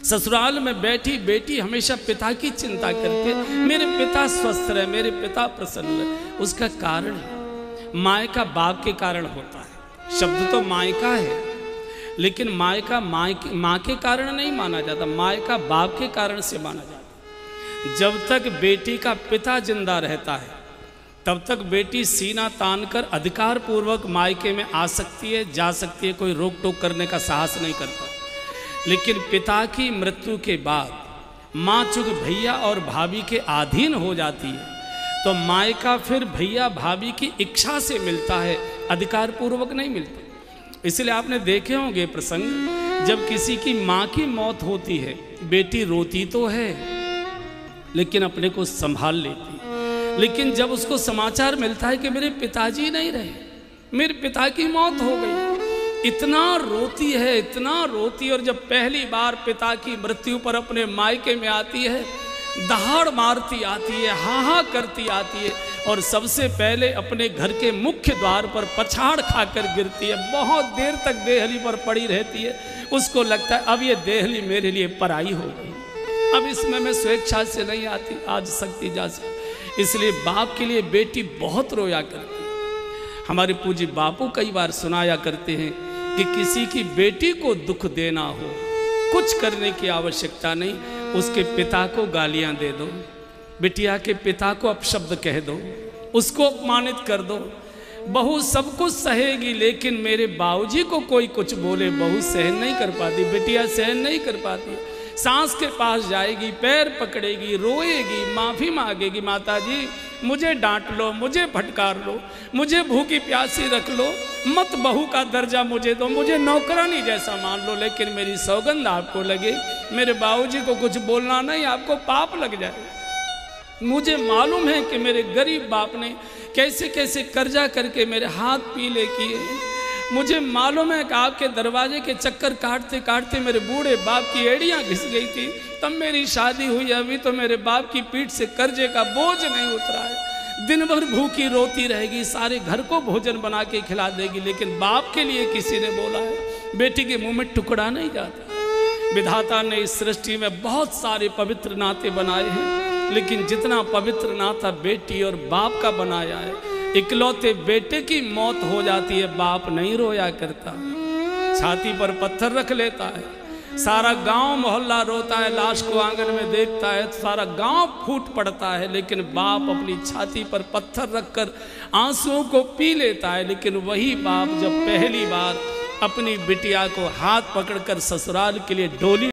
ससुराल में बैठी बेटी हमेशा पिता की चिंता करती है, मेरे पिता स्वस्थ रहे, मेरे पिता प्रसन्न रहे। उसका कारण मायका बाप के कारण होता है। शब्द तो मायका है, लेकिन मायका माँ के कारण नहीं माना जाता, मायका बाप के कारण से माना जाता। जब तक बेटी का पिता जिंदा रहता है तब तक बेटी सीना तान कर अधिकार पूर्वक मायके में आ सकती है, जा सकती है, कोई रोक टोक करने का साहस नहीं करता। लेकिन पिता की मृत्यु के बाद माँ चूँक भैया और भाभी के अधीन हो जाती है तो मायका फिर भैया भाभी की इच्छा से मिलता है, अधिकार पूर्वक नहीं मिलता। इसलिए आपने देखे होंगे प्रसंग, जब किसी की माँ की मौत होती है बेटी रोती तो है लेकिन अपने को संभाल लेती है। लेकिन जब उसको समाचार मिलता है कि मेरे पिताजी नहीं रहे, मेरे पिता की मौत हो गई, इतना रोती है, इतना रोती। और जब पहली बार पिता की मृत्यु पर अपने मायके में आती है, दहाड़ मारती आती है, हाँ करती आती है और सबसे पहले अपने घर के मुख्य द्वार पर पछाड़ खाकर गिरती है। बहुत देर तक देहली पर पड़ी रहती है। उसको लगता है अब ये देहली मेरे लिए पराई हो गई, अब इसमें मैं स्वेच्छा से नहीं आती, आज सकती जा सकती। इसलिए बाप के लिए बेटी बहुत रोया करती है। हमारे पूज्य बापू कई बार सुनाया करते हैं कि किसी की बेटी को दुख देना हो, कुछ करने की आवश्यकता नहीं, उसके पिता को गालियां दे दो, बिटिया के पिता को अपशब्द कह दो, उसको अपमानित कर दो। बहू सब कुछ सहेगी लेकिन मेरे बाबूजी को कोई कुछ बोले बहू सहन नहीं कर पाती, बिटिया सहन नहीं कर पाती। सास के पास जाएगी, पैर पकड़ेगी, रोएगी, माफ़ी मांगेगी, माता जी मुझे डांट लो, मुझे फटकार लो, मुझे भूखी प्यासी रख लो, मत बहू का दर्जा मुझे दो, मुझे नौकरानी जैसा मान लो, लेकिन मेरी सौगंध आपको लगे मेरे बाबूजी को कुछ बोलना नहीं, आपको पाप लग जाए। मुझे मालूम है कि मेरे गरीब बाप ने कैसे कैसे कर्जा करके मेरे हाथ पीले किए। मुझे मालूम है कि आपके दरवाजे के चक्कर काटते काटते मेरे बूढ़े बाप की एड़ियाँ घिस गई थी, तब मेरी शादी हुई। अभी तो मेरे बाप की पीठ से कर्जे का बोझ नहीं उतरा है। दिन भर भूखी रोती रहेगी, सारे घर को भोजन बना के खिला देगी, लेकिन बाप के लिए किसी ने बोला है बेटी के मुंह में टुकड़ा नहीं जाता। विधाता ने इस सृष्टि में बहुत सारे पवित्र नाते बनाए हैं, लेकिन जितना पवित्र नाता बेटी और बाप का बनाया है, इकलौते बेटे की मौत हो जाती है, बाप नहीं रोया करता, छाती पर पत्थर रख लेता है। सारा गांव मोहल्ला रोता है, लाश को आंगन में देखता है तो सारा गांव फूट पड़ता है, लेकिन बाप अपनी छाती पर पत्थर रखकर आंसुओं को पी लेता है। लेकिन वही बाप जब पहली बार अपनी बिटिया को हाथ पकड़कर ससुराल के लिए डोली